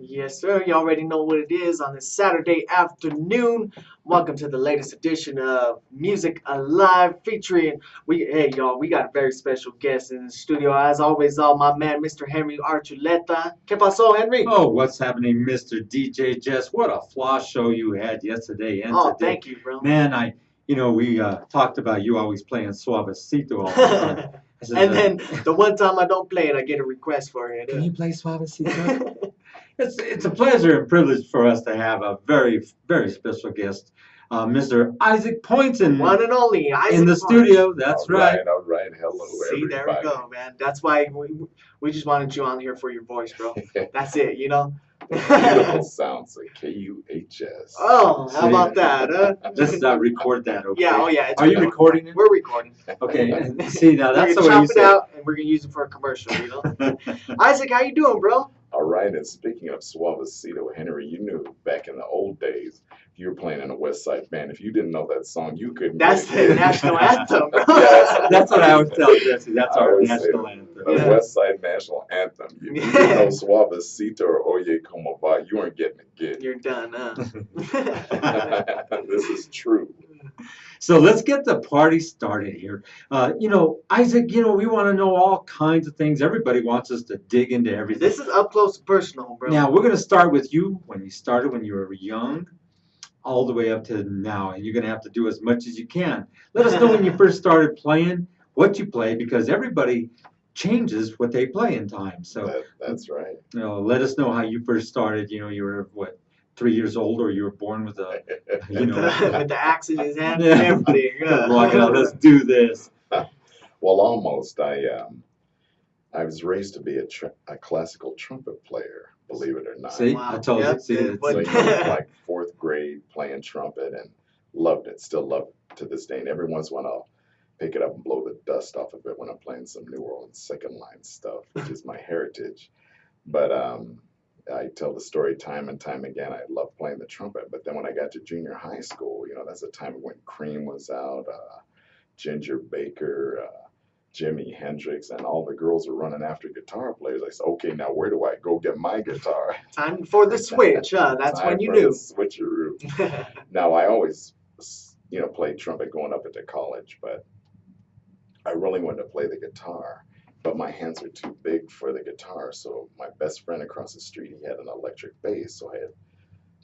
Yes, sir. You already know what it is on this Saturday afternoon. Welcome to the latest edition of Music Alive, featuring hey y'all, we got a very special guest in the studio. As always, my man, Mr. Henry Archuleta. ¿Qué pasó, Henry? Oh, what's happening, Mr. DJ Jess? What a floss show you had yesterday and Oh, today. thank you, bro. Man, we talked about you always playing Suavecito all the time. And then the one time I don't play it, I get a request for it. Can you play Suavecito? It's a pleasure and privilege for us to have a very, very special guest, Mr. Issac Points One and only Issac in the Points. studio. That's right. All right. Hello, See, everybody. there we go, man. That's why we just wanted you on here for your voice, bro. That's it, you know? Beautiful sounds like KUHS. Oh, how about that? Let's record that, okay? Yeah, oh yeah. Are you recording it? We're recording. Okay, and see, now that's the we're way gonna you chop say it out, and we're gonna use it for a commercial, you know? Isaac, how you doing, bro? All right, and speaking of Suavecito, Henry, you knew back in the old days, if you were playing in a West Side band, if you didn't know that song, you couldn't. That's the national anthem, bro. Yeah, that's what I always tell Jesse. That's I our always national say anthem. The West Side national anthem. If you didn't know Suavecito or Oye Como Va, you weren't getting a gig. You're done, huh? This is true. So let's get the party started here. Isaac, we want to know all kinds of things. Everybody wants us to dig into everything. This is up close and personal, bro. Now, we're going to start with you when you started when you were young, all the way up to now. And you're going to have to do as much as you can. Let us know when you first started playing, what you play, because everybody changes what they play in time. So that's right. Let us know how you first started. You were, what, 3 years old, or you were born with a, with the axe in his hand and everything. Walking out, let's do this. Well, almost. I was raised to be a classical trumpet player, believe it or not. See, wow. I told you. See, like fourth grade playing trumpet and loved it. Still love it to this day. And every once in a while, I'll pick it up and blow the dust off of it when I'm playing some New Orleans second line stuff, which is my heritage. But I tell the story time and time again. I love playing the trumpet. But then when I got to junior high school, that's the time when Cream was out, Ginger Baker, Jimi Hendrix, and all the girls were running after guitar players. I said, okay, now where do I go get my guitar? Time for the switch, huh? That's when you knew. Switcheroo. Now, I always, played trumpet going up into college, but I really wanted to play the guitar. But my hands were too big for the guitar, so my best friend across the street, he had an electric bass, so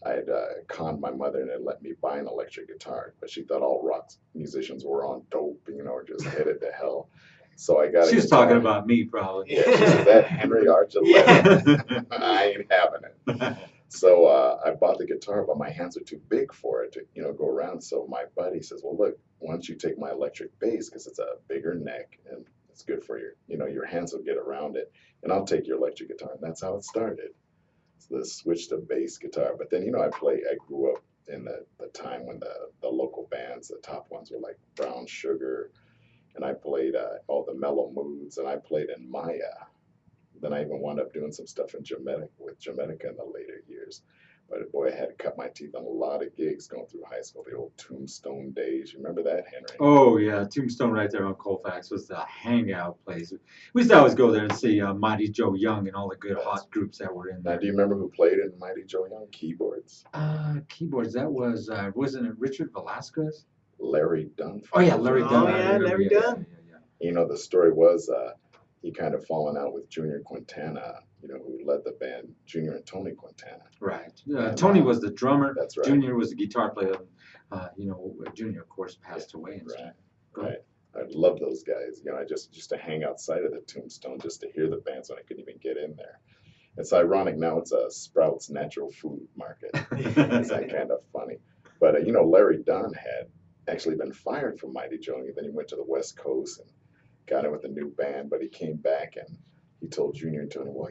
I had conned my mother and had let me buy an electric guitar, but she thought all rock musicians were on dope, or just headed to hell. So I got. She was talking about me, probably. Yeah, she said that Henry Archuleta. I ain't having it. So I bought the guitar, but my hands are too big for it to, go around. So my buddy says, "Well, look, why don't you take my electric bass because it's a bigger neck and it's good for your hands will get around it, and I'll take your electric guitar." And that's how it started. So the switch to bass guitar. But then, I grew up in the time when the local bands, the top ones were like Brown Sugar, and I played all the Mellow Moods, and I played in Maya. Then I even wound up doing some stuff with Jamaica in the later years. But boy, I had to cut my teeth on a lot of gigs going through high school, the old Tombstone days. You remember that, Henry? Oh, yeah. Tombstone right there on Colfax was the hangout place. We used to always go there and see Mighty Joe Young and all the good hot groups that were in there. Now, do you remember who played in Mighty Joe Young? Keyboards? Keyboards. That was, wasn't it Richard Velasquez? Larry Dunn. Oh, yeah, Larry Dunn. Oh, yeah, Larry Dunn. Yeah. The story was he kind of fallen out with Junior Quintana, who led the band, Junior and Tony Quintana. Right. Tony was the drummer. That's right. Junior was the guitar player. Junior, of course, passed away. And right. I love those guys. I just to hang outside of the Tombstone just to hear the bands when I couldn't even get in there. It's ironic now. It's a Sprouts Natural Food Market. It's kind of funny. But Larry Dunn had actually been fired from Mighty Joe, and then he went to the West Coast and got in with a new band. But he came back and he told Junior and Tony, well,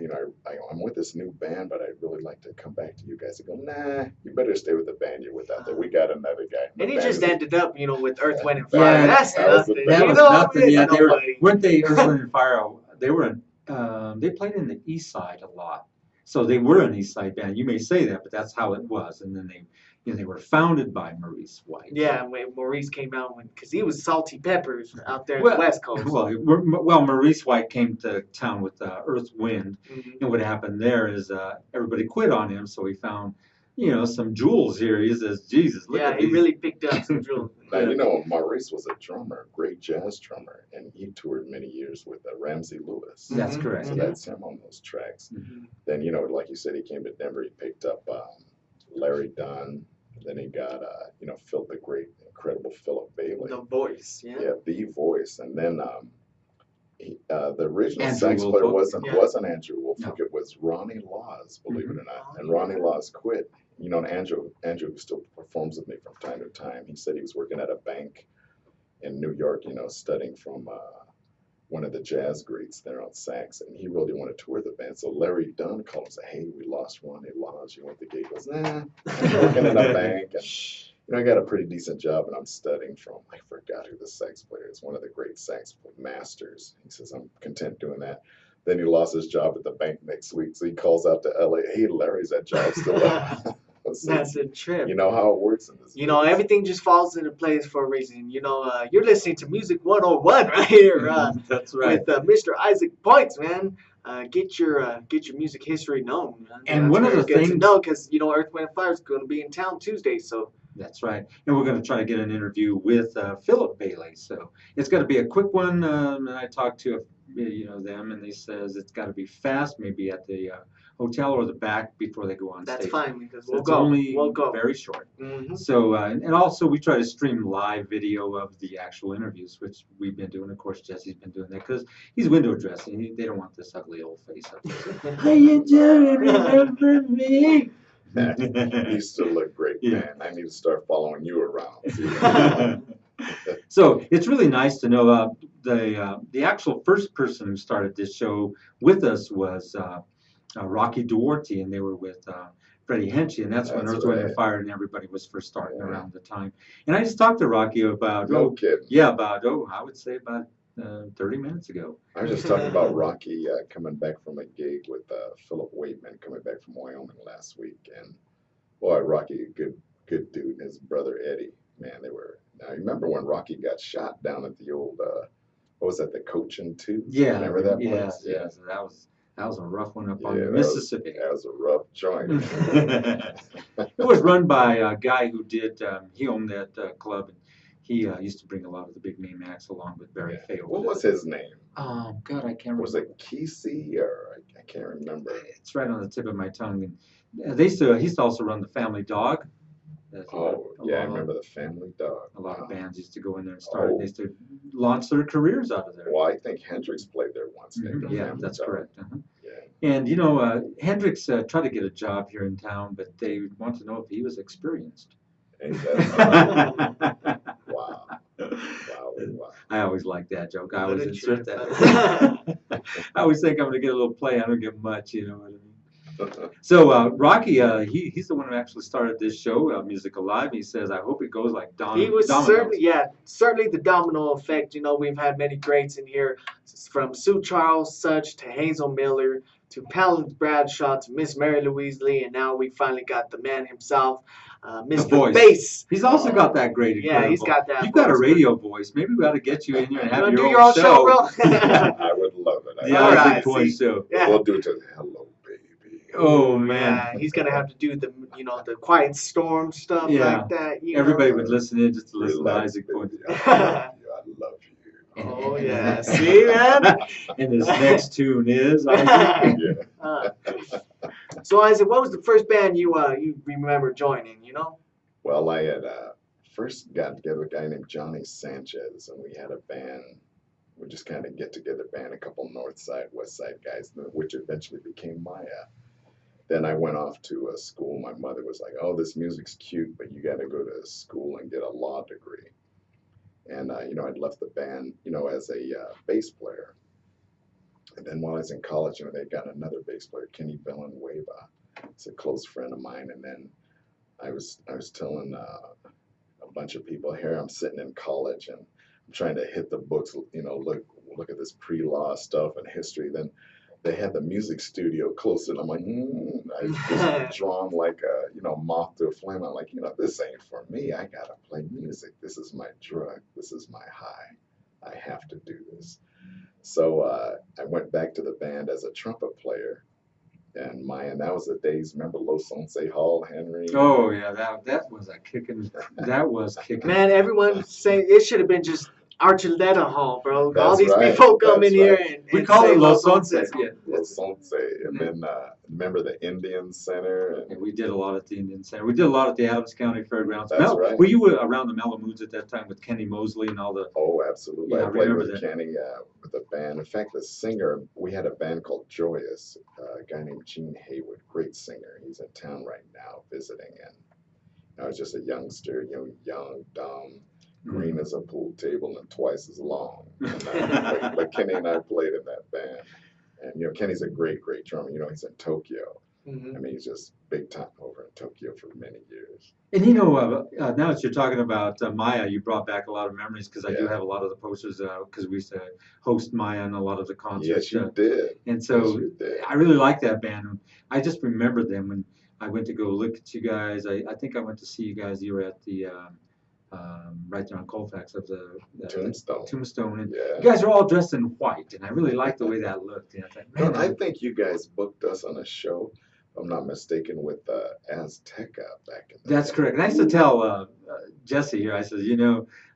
I'm with this new band, but I'd really like to come back to you guys. They go, nah, you better stay with the band you're with out there. We got another guy. And he just ended up, with Earth, Wind, and Fire. Yeah, that's nothing. That was nothing. Yeah, weren't they Earth, Wind, and Fire? They were they played in the East Side a lot. So they were an East Side band. You may say that, but that's how it was. And then they they were founded by Maurice White. Yeah, when Maurice came out, because he was Salty Peppers out there in the West Coast. Well, Maurice White came to town with Earth Wind, Mhm. and what happened there is everybody quit on him, so he found, some jewels here. He says, Jesus, look Yeah, at he these. really picked up some jewels. Now, Yeah. you know, Maurice was a drummer, a great jazz drummer, and he toured many years with Ramsey Lewis. That's Mhm, correct. So mhm. that's him on those tracks. Mhm. Then, like you said, he came to Denver. He picked up Larry Dunn. Then he got, Phil, the great, incredible Philip Bailey. The voice, yeah. Yeah, the voice. And then the original Andrew sax player Woolfolk. wasn't Andrew Woolfolk. No. It was Ronnie Laws, believe it or not. Oh, And Ronnie yeah. Laws quit. And Andrew still performs with me from time to time. He said he was working at a bank in New York, studying from one of the jazz greats there on sax, and he really wanted to tour the band. So Larry Dunn called and said, "Hey, we lost Ronnie Laws. You want the gig?" He goes, "Nah, I'm working in a bank, and I got a pretty decent job, and I'm studying from, I forgot who the sax player is, one of the great sax masters." He says, "I'm content doing that." Then he lost his job at the bank next week, so he calls out to LA, "Hey, Larry's that job still up?" So That's a trip. you know how it works in this business. Everything just falls into place for a reason. You're listening to Music 101 right here That's right. with Mr. Issac Points, man. Get your music history known, man. And That's one of very the good to things- know, because Earth, Wind, and Fire is going to be in town Tuesday, so That's right. And we're going to try to get an interview with Philip Bailey. So it's going to be a quick one. And I talked to them, and they says it's got to be fast, maybe at the hotel or the back before they go on that's stage. fine, because So we'll it's go. only We'll go. very short. Mhm. So and also we try to stream live video of the actual interviews, which we've been doing. Of course, Jesse's been doing that because he's window dressing. They don't want this ugly old face up there. How you doing? Remember me? You still look great, Yeah. man. I need to start following you around. So it's really nice to know the actual first person who started this show with us was Rocky Duarte, and they were with Freddie Henchy, and that's when That's Earth, Wind, and right. Fire and everybody was first starting Yeah. around the time. And I just talked to Rocky about No kidding. I would say about 30 minutes ago. I was just talking about Rocky coming back from a gig with Philip Waitman coming back from Wyoming last week, and boy, Rocky, good dude, and his brother Eddie, man, they were. Now, you remember when Rocky got shot down at the old, what was that, the Cochin Two? Yeah, Remember that yes, place? yes, that was a rough one up on Yeah, the Mississippi. That was a rough joint. It was run by a guy who he owned that club, and he used to bring a lot of the big name acts along with Barry Fay. What was his name? Oh, God, I can't remember. Was it Kesey or I can't remember. It's right on the tip of my tongue. And he used to also run the Family Dog. Oh, yeah, I remember the Family Dog. A lot of Wow. bands used to go in there and start. Oh. They used to launch their careers out of there. Well, I think Hendrix played there once. Maybe, the Yeah, Family that's Dog. correct. Uh-huh. Yeah. And Hendrix tried to get a job here in town, but they want to know if he was experienced. Ain't that wow. Wow. I always like that joke. I What always a insert trip. that. I always think I'm going to get a little play. I don't get much, you know what I mean? So Rocky, he's the one who actually started this show, Music Alive. He says, "I hope it goes like He was dominoes." certainly the domino effect. We've had many greats in here, from Sue Charles Such to Hazel Miller to Palin Bradshaw to Miss Mary Louise Lee, and now we finally got the man himself, Mr. voice. Bass. He's also got that great, incredible. Yeah, he's got that. You've got a voice. radio voice. Maybe we ought to get you in here and You have wanna your do your own show, bro? I would love it. The All Isaac right, Points see. show. Yeah. We'll do it to hello, baby. Oh man, Yeah, he's gonna have to do the the quiet storm stuff Yeah. like that. Everybody would listen in just to listen Relax, to Isaac baby. Points. I love you. Oh yeah, see, man. And his next tune is Isaac. Yeah. Uh, so Isaac, what was the first band you remember joining? Well, I had first got together with a guy named Johnny Sanchez, and we had a band. We just kind of get together band, a couple North Side, West Side guys, which eventually became Maya. Then I went off to a school. My mother was like, "Oh, this music's cute, but you got to go to school and get a law degree." And I'd left the band, as a bass player. And then while I was in college, they got another bass player, Kenny Villanueva. It's a close friend of mine. And then I was telling a bunch of people, here I'm sitting in college and I'm trying to hit the books, look at this pre-law stuff and history. Then they had the music studio closer, and I'm like, I was drawn like a moth to a flame. I'm like, this ain't for me. I gotta play music. This is my drug. This is my high. I have to do this. So I went back to the band as a trumpet player, and that was the days. Remember Los Once Hall, Henry? Oh yeah, that was a kicking. That was kicking. Man, everyone saying it should have been just Archuleta Hall, bro. All That's these right. people come That's in here right. and, We and call say it Los Once. Onces. Yeah, Los Once, and then remember the Indian Center. and we did a lot at the Indian Center. We did a lot at the Adams County Fairgrounds. That's right. Were you around the Malamoods at that time with Kenny Mosley and all the? Oh, absolutely. Yeah, I played remember with that. Kenny with the band. In fact, the singer, we had a band called Joyous, a guy named Gene Haywood, great singer. He's in town right now visiting, and I was just a youngster, young, dumb, green as a pool table and twice as long. And, but Kenny and I played in that band. And, Kenny's a great, great drummer. He's in Tokyo. Mm-hmm. I mean, he's just big time over in Tokyo for many years. And now that you're talking about Maya, you brought back a lot of memories because I do have a lot of the posters because we used to host Maya in a lot of the concerts. Yes, you did. And so Yes, you did. I really like that band. I just remember them when I went to go look at you guys. I think I went to see you guys. You were at the right there on Colfax of the Tombstone. And Yeah. you guys are all dressed in white, and I really liked the way that looked. And I thought, man, I think you guys booked us on a show, if I'm not mistaken, with Azteca back in the That's day. correct. And I used to tell Jesse here, I said,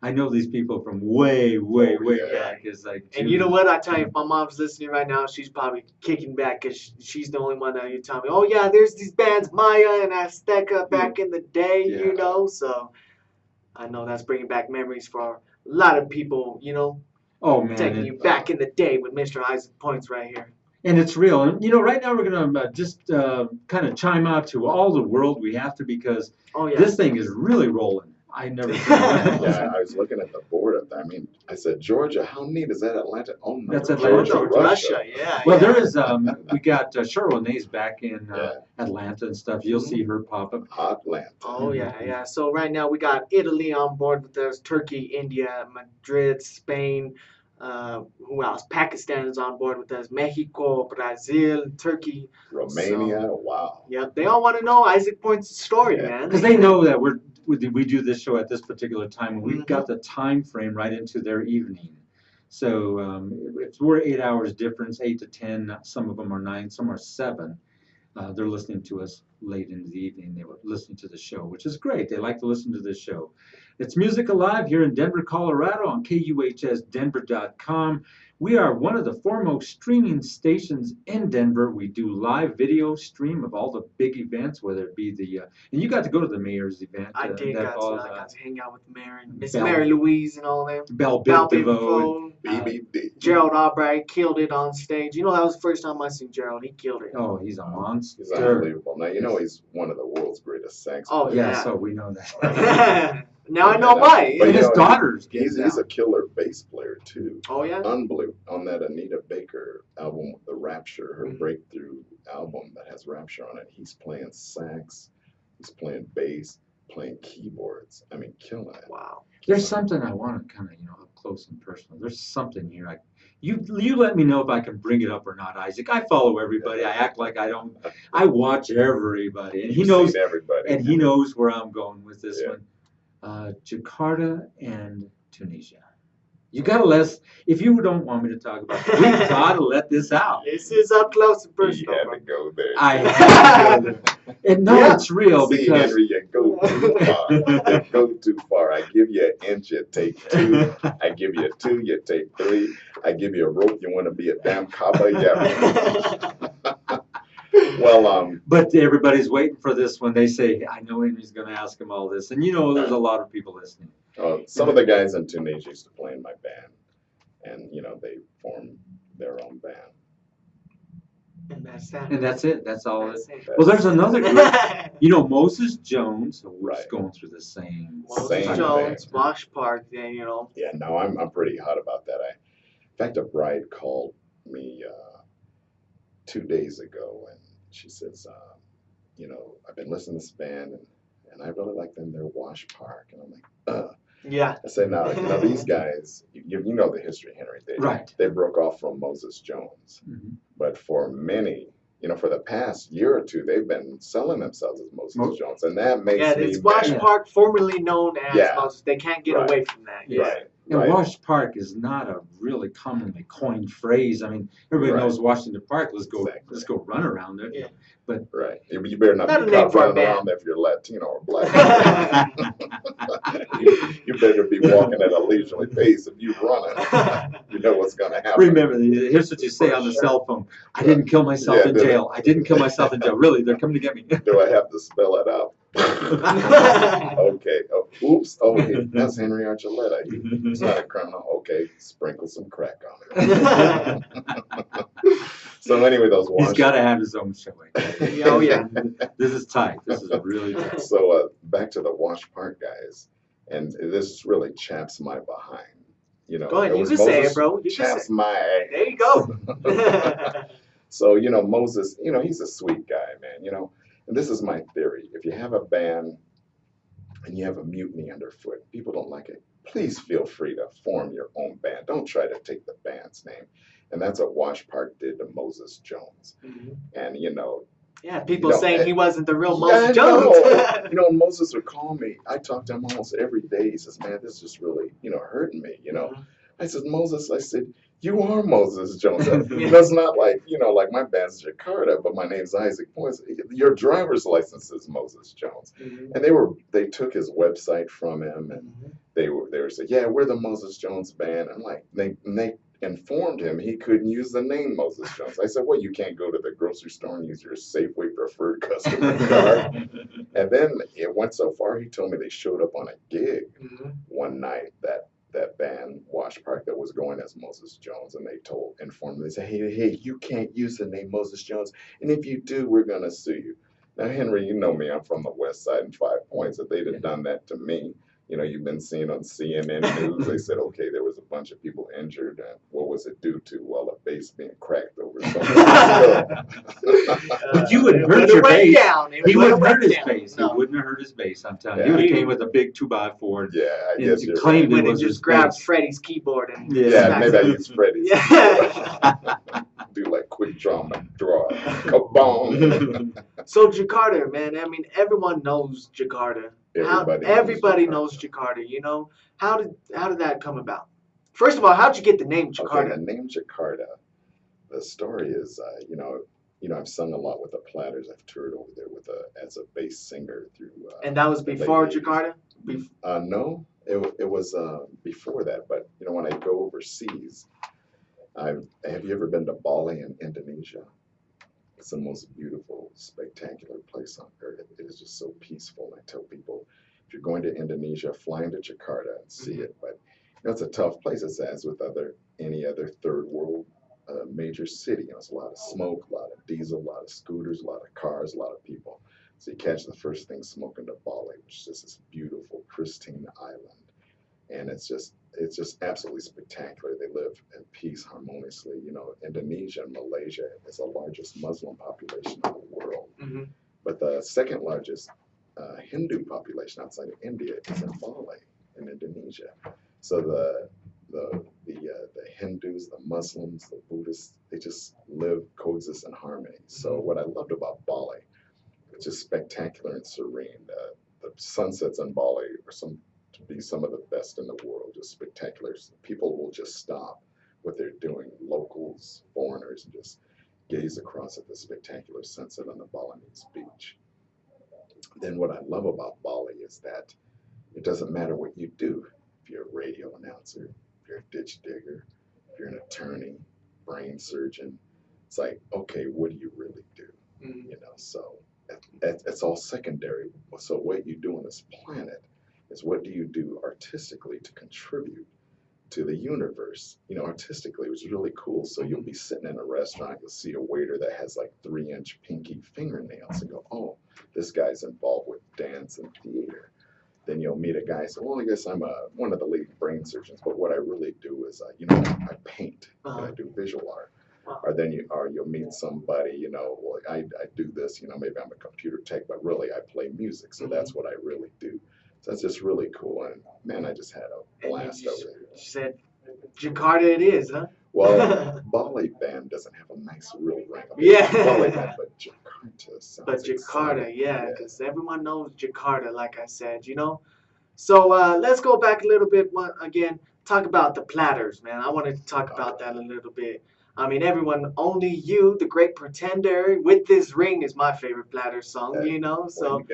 I know these people from way back. It's like, And you know what? I tell you, if my mom's listening right now, she's probably kicking back because she's the only one that you tell me, oh, yeah, there's these bands, Maya and Azteca back in the day, Yeah. So I know that's bringing back memories for a lot of people, Oh man, taking you back in the day with Mr. Issac Points right here. And it's real. And right now we're gonna just kind of chime out to all the world we have to because this thing is really rolling. I never. Yeah, I was looking at the board. I said, Georgia, how neat is that? Atlanta? Oh no, That's Atlanta, Georgia, Russia. Yeah. Well, there is. We got Cheryl Renee's back in Yeah. Atlanta and stuff. You'll see her pop up. Atlanta. Oh yeah. So right now we got Italy on board with us, Turkey, India, Madrid, Spain. Who else? Pakistan is on board with us. Mexico, Brazil, Turkey, Romania. Wow. Yep, they all want to know Issac Points' story, man. Because they know that we do this show at this particular time, and we've got the time frame right into their evening. So if we're 8 hours difference, 8 to 10, some of them are 9, some are 7. They're listening to us late into the evening. They were listening to the show, which is great. They like to listen to this show. It's Music Alive here in Denver, Colorado on KUHSdenver.com. We are one of the foremost streaming stations in Denver. We do live video stream of all the big events, whether it be and you got to go to the mayor's event. I did. I got to hang out with Miss Belle- Mary Louise and all them. Belle Biv DeVoe. BBD. Gerald Albright killed it on stage. That was the first time I seen Gerald. He killed it. Oh, he's a monster. He's unbelievable. Now, he's one of the world's greatest sax players. Oh, Yeah, so we know that. Now I know why. But And his daughters get he's a killer bass player, too. Oh, yeah? Unbelievable. On that Anita Baker album, The Rapture, her breakthrough album that has Rapture on it, he's playing sax, he's playing bass, playing keyboards. Killing it. Wow. There's something I want to kind of, up close and personal. There's something here. You let me know if I can bring it up or not, Isaac. I follow everybody. I act like I don't. I watch everybody, and he knows everybody. And he knows where I'm going with this one. Jakarta and Tunisia. You gotta if you don't want me to talk about it, we gotta let this out. This is up close and personal. You had to go there. I have to go there. And no, it's real See, because Henry, you go too far. You go too far. I give you an inch, you take 2. I give you 2, you take 3. I give you a rope, you want to be a damn copper? Yeah. Well, but everybody's waiting for this when they say, I know Henry's going to ask him all this. And there's a lot of people listening. some of the guys in Tunisia used to play in my band. And, they formed their own band. And that's that. And that's it. That's all. That's it. Well, there's another group. Moses Jones, who's going through the same. Moses Same Jones, thing. Bosch Park, then, Yeah, no, I'm pretty hot about that. In fact, a bride called me 2 days ago, and she says, I've been listening to this band, and I really like them. They're Wash Park, and I'm like, Yeah. I said, now, these guys, you know the history, Henry. Right. They broke off from Moses Jones. Mhm. But for many, for the past year or two, they've been selling themselves as Moses Jones. And that makes Yeah, me it's Wash mad. Park, formerly known as Yeah. Moses. They can't get Right. away from that. Yeah. Right. And Right. Wash Park is not a really commonly coined phrase. I mean, everybody Right. knows Washington Park. Let's go Exactly. run around there. Yeah. Right. You better not Not a be name caught for a running band. around there if you're Latino or black. You better be walking at a leisurely pace if you're running. You know what's going to happen. Remember, here's what you say on the cell phone. I didn't kill myself in jail. I didn't kill myself in jail. Really, they're coming to get me. Do I have to spell it out? Okay. Oh, oops. Oh, that's Henry Archuleta. He's not a criminal. Okay. Sprinkle some crack on it. So anyway, those He's got to have his own show. Oh, yeah. This is tight. This is really tight. So back to the Wash Park guys, and this really chaps my behind. Go ahead, you can say it, bro. You chaps can say my ass. There you go. So Moses, he's a sweet guy, man. And this is my theory: if you have a band and you have a mutiny underfoot, people don't like it, please feel free to form your own band. Don't try to take the band's name. And that's what Wash Park did to Moses Jones. Mm-hmm. And yeah, people saying he wasn't the real Moses I Jones. know. And Moses would call me. I talk to him almost every day. He says, "Man, this is just really, hurting me." Mm-hmm. I said, "Moses," I said, "You are Moses Jones." It's not like like my band's Jakarta, but my name's Issac Points. Your driver's license is Moses Jones. Mm-hmm. And they took his website from him, and they were saying, "Yeah, we're the Moses Jones band." And they informed him he couldn't use the name Moses Jones. I said, "Well, you can't go to the grocery store and use your Safeway preferred customer card." And then it went so far, he told me they showed up on a gig one night, that band Wash Park, that was going as Moses Jones, and they informed me, they said, hey, you can't use the name Moses Jones, and if you do, we're gonna sue you. Now, Henry, you know me, I'm from the West Side and 5 Points. If they'd have done that to me, you've been seeing on CNN News, they said, okay, there was a bunch of people injured, and what was it due to? Well, a bass being cracked over something. But you wouldn't hurt your bass. He wouldn't hurt his bass. No. He wouldn't have hurt his bass, I'm telling you. He would have came with a big 2x4. Yeah, I guess you're claimed right. it was just his grabbed bass. Freddie's keyboard and Yeah, maybe I use Freddie's. Yeah. Do like quick draw, kaboom. So Jakarta, man. I mean, everyone knows Jakarta. Everybody knows Jakarta. How did that come about? First of all, how'd you get the name Jakarta? Okay, the name Jakarta. The story is, I've sung a lot with the Platters. I've toured over there as a bass singer through. And that was before late 80s. Jakarta. No, it was before that. But when I go overseas, have you ever been to Bali in Indonesia? It's the most beautiful, spectacular place on earth. It is just so peaceful. And I tell people, if you're going to Indonesia, fly into Jakarta and see it. But it's a tough place, as with any other third world major city. It's a lot of smoke, a lot of diesel, a lot of scooters, a lot of cars, a lot of people. So you catch the first thing smoking to Bali, which is just this beautiful, pristine island. And it's just absolutely spectacular. They live in peace harmoniously. Indonesia and Malaysia is the largest Muslim population in the world. Mm-hmm. But the second largest Hindu population outside of India is in Bali, in Indonesia. So the Hindus, the Muslims, the Buddhists, they just coexist in harmony. So what I loved about Bali, it's just spectacular and serene. The sunsets in Bali are to be some of the best in the world, just spectacular. People will just stop what they're doing, locals, foreigners, and just gaze across at the spectacular sunset on the Balinese beach. Then what I love about Bali is that it doesn't matter what you do. If you're a radio announcer, if you're a ditch digger, if you're an attorney, brain surgeon, it's like, okay, what do you really do? Mm-hmm. So it's all secondary. So what you do on this planet is what do you do artistically to contribute to the universe, artistically, which is really cool. So you'll be sitting in a restaurant, you'll see a waiter that has like 3-inch pinky fingernails and go, oh, this guy's involved with dance and theater. Then you'll meet a guy and say, well, I guess I'm one of the leading brain surgeons, but what I really do is, I paint and I do visual art. Or then you'll meet somebody, well, I do this, maybe I'm a computer tech, but really I play music. So that's what I really do. So that's just really cool. And man, I just had a And blast over there. you said Jakarta it is, huh? Well, Bali band doesn't have a nice real ring. I mean, Yeah. Bali band, but Jakarta sounds But Jakarta, exciting. yeah, because everyone knows Jakarta, like I said, you know. So let's go back a little bit again. Talk about the platters, man. I wanted to talk about that a little bit. I mean, everyone, only you, the great pretender, with this ring is my favorite platter song, you know. Well, So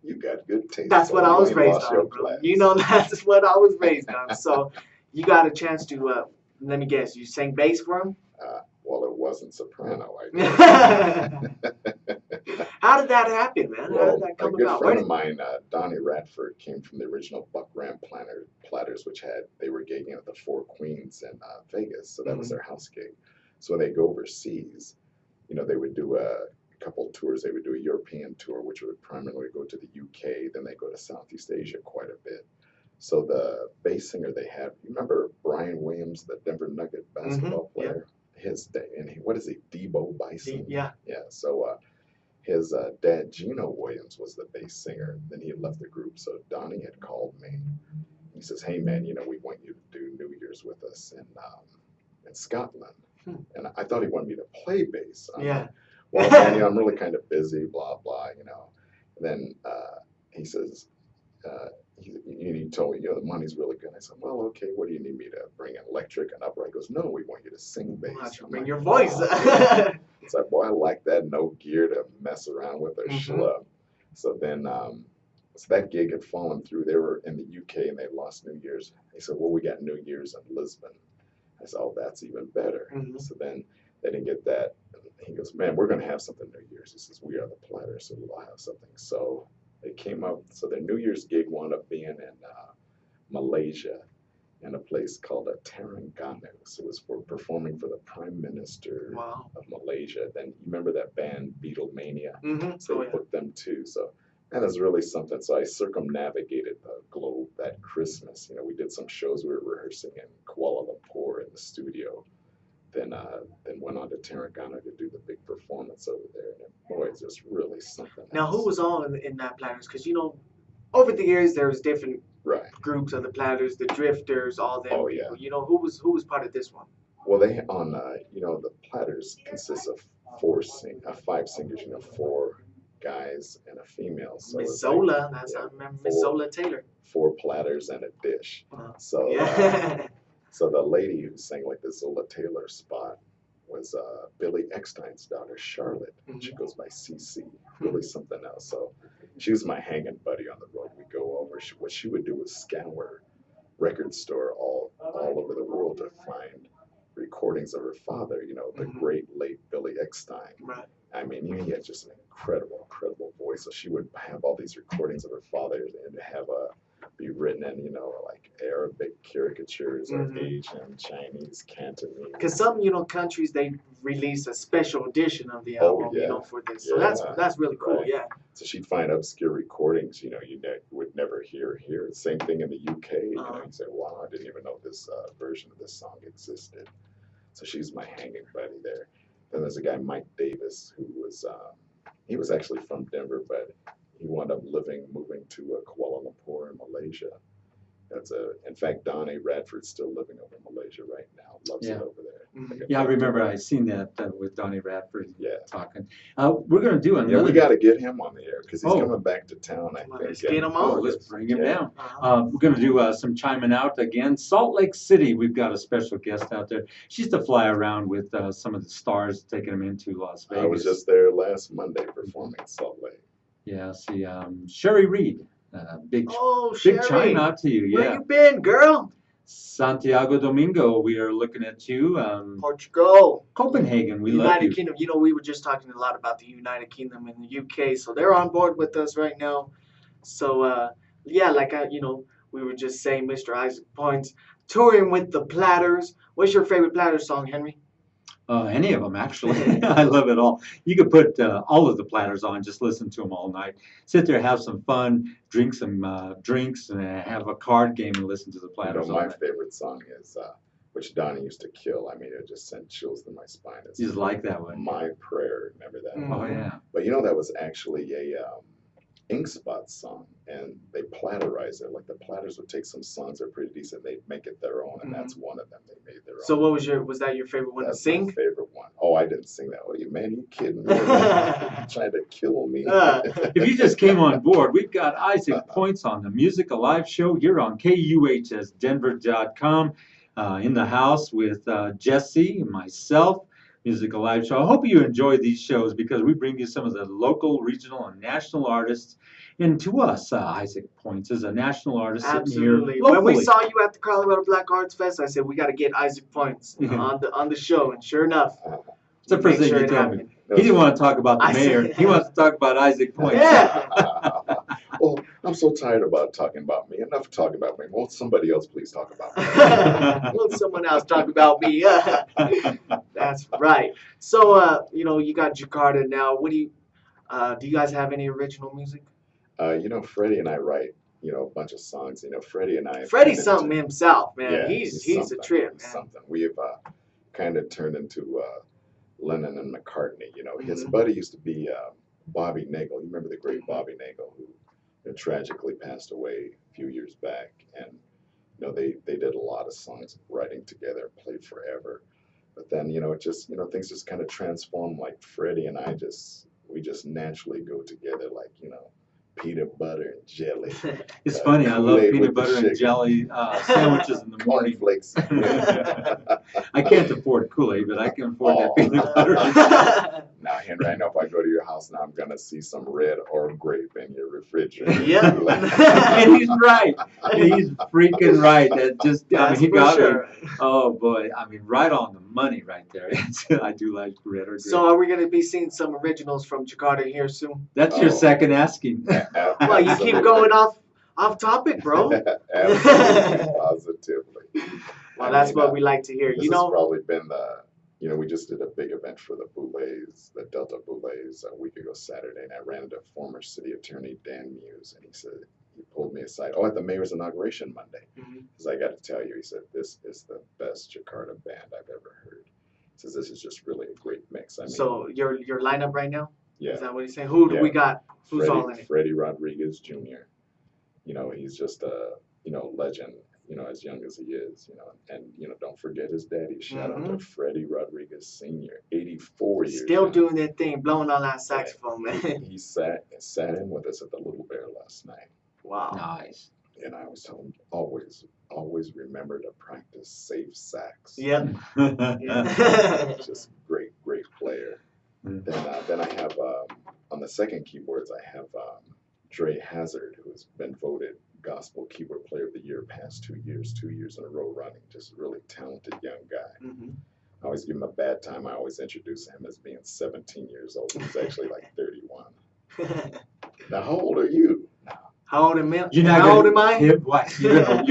you got good taste. that's what boy. I You was ain't raised lost your on, bro. class. You know, that's what I was raised on. So you got a chance to, let me guess, you sang bass for him? Well, it wasn't soprano. How did that happen, man? How Well, did that a come good about? friend of mine, Donnie Radford, came from the original Buck Ram Platters, which they were gigging at the Four Queens in Vegas, so that was their house gig. So when they go overseas, you know, they would do a couple tours. They would do a European tour, which would primarily go to the UK. Then they go to Southeast Asia quite a bit. So the bass singer they have, you remember Brian Williams, the Denver Nugget basketball player? His day, and what is he, Debo Bison? Yeah. Yeah. So his dad, Gino Williams, was the bass singer. Then he had left the group. So Donnie had called me. He says, "Hey man, you know, we want you to do New Year's with us in Scotland." And I thought he wanted me to play bass. Yeah. Well, man, you know, I'm really kind of busy, blah blah, you know. And then he says, he told me, you know, the money's really good. I said, well, okay, what do you need me to bring an electric and upright? He goes, no, we want you to sing bass. Bring your voice. It's like, boy, I like that. No gear to mess around with or schlub. So then, so that gig had fallen through. They were in the UK and they lost New Year's. He said, well, we got New Year's in Lisbon. I said, oh, that's even better. So then they didn't get that. He goes, man, we're going to have something New Year's. He says, we are the Platters, so we'll have something. So they came up. So their New Year's gig wound up being in Malaysia in a place called Terengganu. So it was for performing for the Prime Minister of Malaysia. Then you remember that band Beatlemania? So they booked them too. So and it's really something. So I circumnavigated the globe that Christmas. You know, we did some shows. We were rehearsing in Kuala Lumpur in the studio. Then went on to Terengganu to do the big performance over there. And boy, it's just really something. Now, who was all in that Platters? Because, you know, over the years, there was different groups of the Platters, the Drifters, all them people. Yeah. You know, who was part of this one? Well, they you know, the Platters consists of five singers. You know, 4 guys and a female. So Miss Zola, I remember Miss Zola Taylor. 4 platters and a dish. So so the lady who sang like the Zola Taylor spot was Billy Eckstein's daughter, Charlotte. She goes by CC, really something else. So she was my hanging buddy on the road. We go over. What she would do was scour record store all over the world to find recordings of her father, you know, the great late Billy Eckstein. I mean, he had just an incredible voice. So she would have all these recordings of her father and have be written in, you know, like Arabic caricatures or Asian, Chinese, Cantonese. Because some, you know, countries, they release a special edition of the album, you know, for this. So that's really cool, So she'd find obscure recordings, you know, you would never hear here. Same thing in the UK, you know, you say, wow, I didn't even know this version of this song existed. So she's my hanging buddy there. Then there's a guy, Mike Davis, who was, he was actually from Denver, but he wound up moving to Kuala Lumpur in Malaysia. In fact, Donnie Radford's still living over in Malaysia right now. Loves it over there. Yeah, I remember I seen that with Donnie Radford talking. We're going to do another. Yeah, we got to get him on the air because he's coming back to town, I think. Let's get him on. Let's bring him down. We're going to do some chiming out again. Salt Lake City, we've got a special guest out there. She used to fly around with some of the stars, taking them into Las Vegas. I was just there last Monday performing in Salt Lake. Yeah, see, Sherry Reed. Big chime out to you. Where you been, girl? Santiago Domingo, we are looking at you. Portugal. Copenhagen, we United love you. Kingdom. You know, we were just talking a lot about the United Kingdom and the UK, so they're on board with us right now. So, yeah, like, you know, we were just saying, Mr. Issac Points, touring with the Platters. What's your favorite Platter song, Henry? Any of them, actually. I love it all. You could put all of the Platters on, just listen to them all night. Sit there, have some fun, drink some drinks, and have a card game and listen to the Platters. You know, my favorite song is, which Donnie used to kill. I mean, it just sent chills through my spine. It's you just like that one. My Prayer. Remember that? Oh, yeah. But you know, that was actually Ink Spot song, and they platterize it. Like the Platters would take some songs that are pretty decent, they'd make it their own, and that's one of them. They made their So own. what was that your favorite one to That's my sing? favorite one. Oh, I didn't sing that. Oh, you man, you kidding me? You trying to kill me? If you just came on board, we've got Issac Points on the Music Alive show here on KUHSdenver.com in the house with Jesse and myself, Music Alive show. I hope you enjoy these shows because we bring you some of the local, regional, and national artists. And to us, Issac Points is a national artist sitting here Absolutely. locally. When we saw you at the Colorado Black Arts Fest, I said we got to get Issac Points Yeah. on the show, and sure enough, It's the first make thing sure he it told me. happened. He didn't want to talk about the I mayor. said- He wants to talk about Issac Points. Yeah. Well, I'm so tired about talking about me. Enough talking about me. Won't somebody else please talk about me? Let someone else talk about me. That's right. So, you got Jakarta now. What do you guys have any original music? Freddie and I write, a bunch of songs. Freddie and I. have Freddie's turned something into- himself, man. Yeah, he's a something. trip, He's man. something. We have kind of turned into Lennon and McCartney. His Mhm. buddy used to be Bobby Nagel. You remember the great Bobby Nagel, who tragically passed away a few years back. And they did a lot of songs writing together, played forever. But then it just things just kind of transformed. Like Freddie and I we just naturally go together, like peanut butter and jelly. It's funny. I love Kool-Aid peanut with the butter and sugar. jelly sandwiches in the morning. Cornflakes. I can't afford Kool-Aid, but I can afford that Oh. peanut butter. Now, Henry, I know if I go to your house now, I'm gonna see some red or grape in your refrigerator. Yeah. And he's right. He's freaking right. That just, That's he for got sure. me. Oh boy, right on the money right there. I do like red or grape. So are we gonna be seeing some originals from Jakarta here soon? That's your Oh. second asking. Well, you keep going off topic, bro. Absolutely, positively. Well, I that's mean, what we like to hear. This has probably been we just did a big event for the Boulets, the Delta Boulets, a week ago Saturday, and I ran into former city attorney Dan Muse, and he pulled me aside. Oh, at the mayor's inauguration Monday, because I got to tell you, he said, this is the best Jakarta band I've ever heard. He says this is just really a great mix. I mean, So your lineup right now? yeah, Is that what he's saying? Who do Yeah. we got? Who's all in it? Freddie Rodriguez Jr. He's just a legend. As young as he is. And don't forget his daddy. Shout out to Freddie Rodriguez Sr. 84 years. Still young. doing that thing, blowing on that saxophone, man. He sat in with us at the Little Bear last night, Wow. Nice. and I was telling him always remember to practice safe sax. Yep. Just great player. Then I have on the second keyboards I have Dre Hazard, who has been voted Gospel Keyboard Player of the Year past 2 years in a row running. Just a really talented young guy. I always give him a bad time. I always introduce him as being 17 years old. He's actually like 31. Now, how old are you? How old am I? You're not How gonna, old am I? You're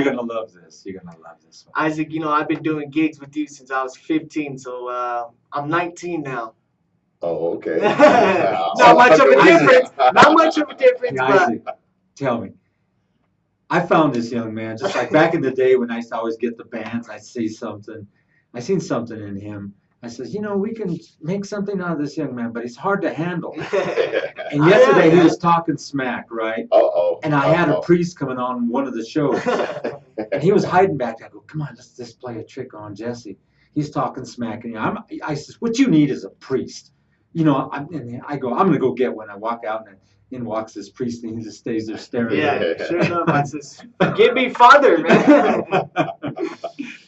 gonna love this. You're gonna love this one. Isaac, I've been doing gigs with you since I was 15, so I'm 19 now. Oh, okay. Not much of a difference. Not much of a difference, Hey, but Isaac, tell me. I found this young man just like back in the day when I used to always get the bands. I seen something in him. I said, we can make something out of this young man, but he's hard to handle. And yesterday he was talking smack, right? Uh-oh. And I had a priest coming on one of the shows, and he was hiding back there. I go, come on, let's just play a trick on Jesse. He's talking smack, and I says, what you need is a priest. And I go, I'm gonna go get one. I walk out, and in walks this priest, and he just stays there staring. yeah, at me. sure enough, I says, get me farther, man.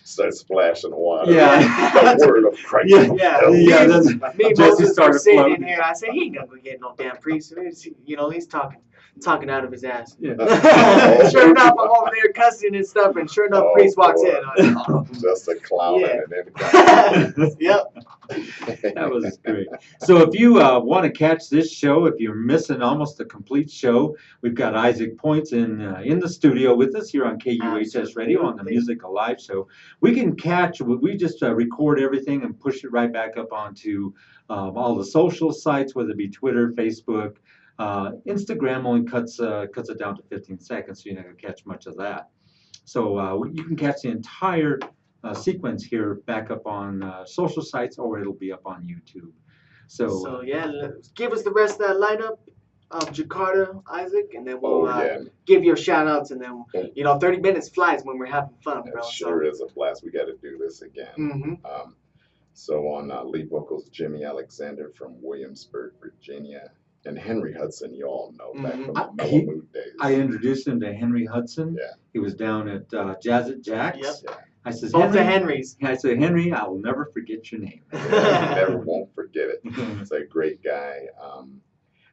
Start splashing water. Yeah. The word of Christ. Yeah. Yeah, that's, Me and Jesse Moses were started sitting in floating. here. I said, he ain't gonna go get no damn priest. He's talking out of his ass. Yeah. Sure enough, I'm over there cussing and stuff, and sure enough, Oh, priest walks boy. in. I was like, oh. Just a clown Yeah. and then Yep. That was great. So if you want to catch this show, if you're missing almost a complete show, we've got Issac Points in the studio with us here on KUHS Radio on the Music Alive show. We can catch, we just record everything and push it right back up onto all the social sites, whether it be Twitter, Facebook. Instagram only cuts it down to 15 seconds, so you're not going to catch much of that. So you can catch the entire sequence here back up on social sites, or it'll be up on YouTube. So Yeah, give us the rest of that lineup. Jakarta, Isaac, and then we'll Oh yeah, give your shout outs, and then and 30 minutes flies when we're having fun, it bro. sure is a blast. We got to do this again. Mm-hmm. So on lead vocals, Jimmy Alexander from Williamsburg, Virginia, and Henry Hudson. You all know back Mhm. from the Mellow Mood days. I introduced him to Henry Hudson. Yeah. He was down at Jazz at Jack's. Yep. Yeah. I says, Both the Henry. Henrys. I said, Henry, I will never forget your name. Yeah, never won't forget it. He's a great guy.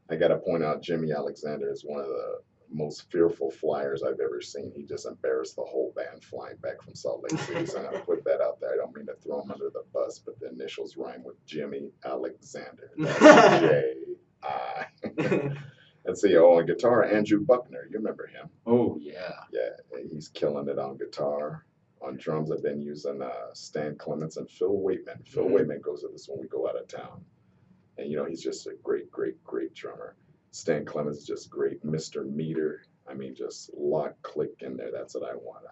I got to point out Jimmy Alexander is one of the most fearful flyers I've ever seen. He just embarrassed the whole band flying back from Salt Lake City. So I'm going to put that out there. I don't mean to throw him under the bus, but the initials rhyme with Jimmy Alexander. That's J-I. Let's see. Oh, on guitar, Andrew Buckner. You remember him? Oh, yeah. Yeah, he's killing it on guitar. On drums, I've been using Stan Clements and Phil Waitman. Phil Waitman goes with us when we go out of town. And, you know, he's just a great, great, great drummer. Stan Clements is just great. Mr. Meter. I mean, just lock, click in there. That's what I want.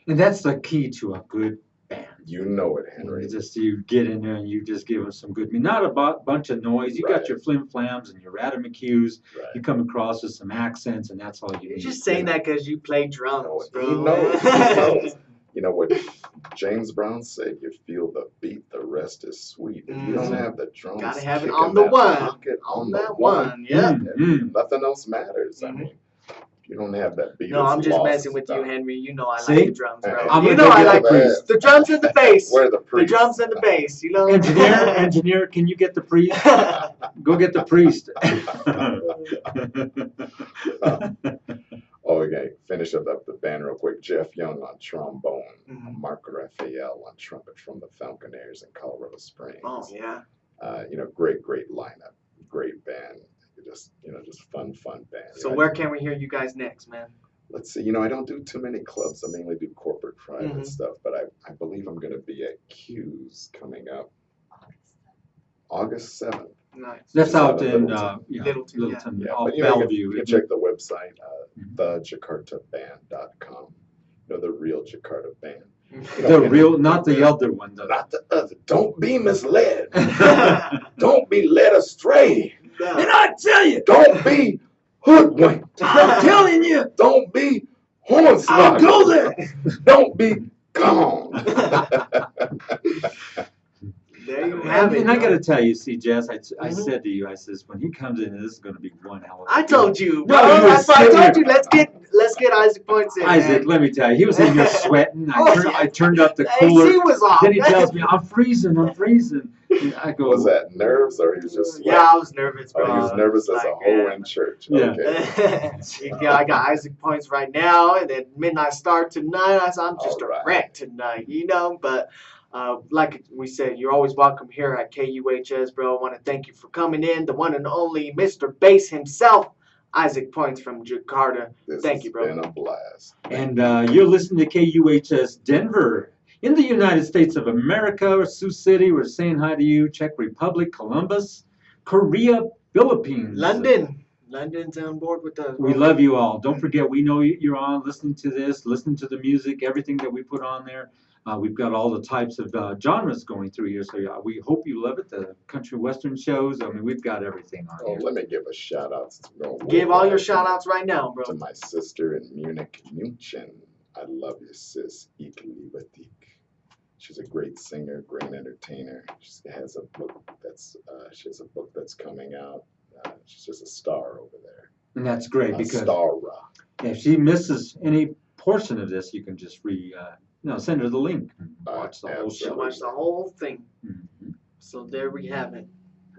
And that's the key to a good band. You know it, Henry. You get in there and you just give them some good, not a bunch of noise. You got Right. your flim flams and your Radamacus. Right. You come across with some accents, and that's all you You're need. just saying that because you play drums, bro. He knows. He knows. You know what James Brown said? You feel the beat, the rest is sweet. If you don't have the drums, Gotta have it kicking on the that one. pocket on the that one, yeah. nothing else matters. I Mhm. mean, if you don't have that beat. No, it's I'm just lost, messing with it's you, done. Henry. You know I See? like the drums, bro. I'm You gonna know I get like the priest. the drums and the bass. Where the The priest? drums and the bass, you know. Engineer, can you get the priest? Go get the priest. Oh, okay. Finish up the band real quick. Jeff Young on trombone. Mhm. Mark Raphael on trumpet from the Falconeers in Colorado Springs. Oh yeah. You know, great lineup, great band. Just fun band. So You know, where can we hear you guys next, man? let's see. You know, I don't do too many clubs. I mainly do corporate private Mhm. stuff. But I believe I'm going to be at Q's coming up August 7th. Nice. That's out in Littleton, Littleton, Yeah, off but you know, Bellevue. you can isn't it? check the website, Mhm. thejakartaband.com. You know, the real Jakarta band. You know, The and- real, not the other one. Not the other. Don't be misled. Don't be led astray. And I tell you, Don't be hoodwinked. I'm telling you, Don't be hornswoggled. I'll go there. Don't be gone. There you have it. And I bro. got to tell you, see, Jess, I Mhm. said to you, I says, when he comes in, this is going to be one hell of a I told you, bro. No, you were That's why I sitting told there. you. Let's get Isaac Points in. Isaac, man. let me tell you, he was in here sweating. Oh, I turned up the The AC cooler. was off. Then he tells me, I'm freezing. And I go, Was that nerves or he was just sweating? Yeah, I was nervous, bro. Oh, he was nervous as a Like, hoe man. in church. Yeah. Okay. Yeah, I got Isaac Points right now, and then midnight start tonight. I'm just All a right. wreck tonight, you know. But like we said, you're always welcome here at KUHS, bro. I want to thank you for coming in, the one and only Mr. Bass himself, Isaac Points from Jakarta. This Thank has you, bro. been a blast. and you're listening to KUHS Denver in the United States of America, Sioux City. We're saying hi to you, Czech Republic, Columbus, Korea, Philippines. London's on board with us. We love you all. Don't forget, we know you're on listening to this, listening to the music, everything that we put on there. We've got all the types of genres going through here. So yeah, we hope you love it. The country western shows. I mean, we've got everything on Oh, here. let me give a shout out. Give all your shout outs right now, bro. To my sister in Munich, München. I love you, sis. Ich liebe dich. She's a great singer, great entertainer. She has a book that's coming out. She's just a star over there. And that's great A because star rock. if she misses any portion of this, you can just send her the link and watch the whole Should show. watch the whole thing. Mhm. So there we have it.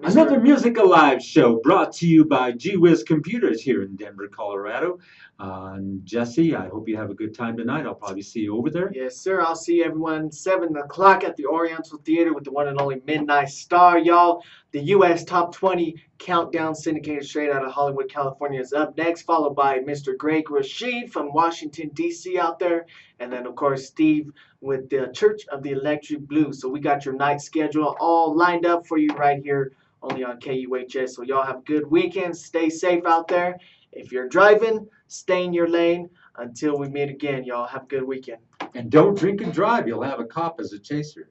Another Music Alive show brought to you by G-Wiz Computers here in Denver, Colorado. And Jesse, I hope you have a good time tonight. I'll probably see you over there. Yes, sir. I'll see everyone 7 o'clock at the Oriental Theater with the one and only Midnight Star, y'all. The U.S. Top 20 Countdown syndicated straight out of Hollywood, California is up next, followed by Mr. Greg Rashid from Washington, D.C. out there. And then, of course, Steve with the Church of the Electric Blue. So we got your night schedule all lined up for you right here only on KUHS. So y'all have a good weekend. Stay safe out there. If you're driving, stay in your lane. Until we meet again, y'all have a good weekend. And don't drink and drive. You'll have a cop as a chaser.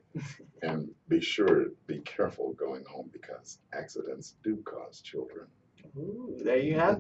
And be sure to be careful going home because accidents do cause children. Ooh, there you have it.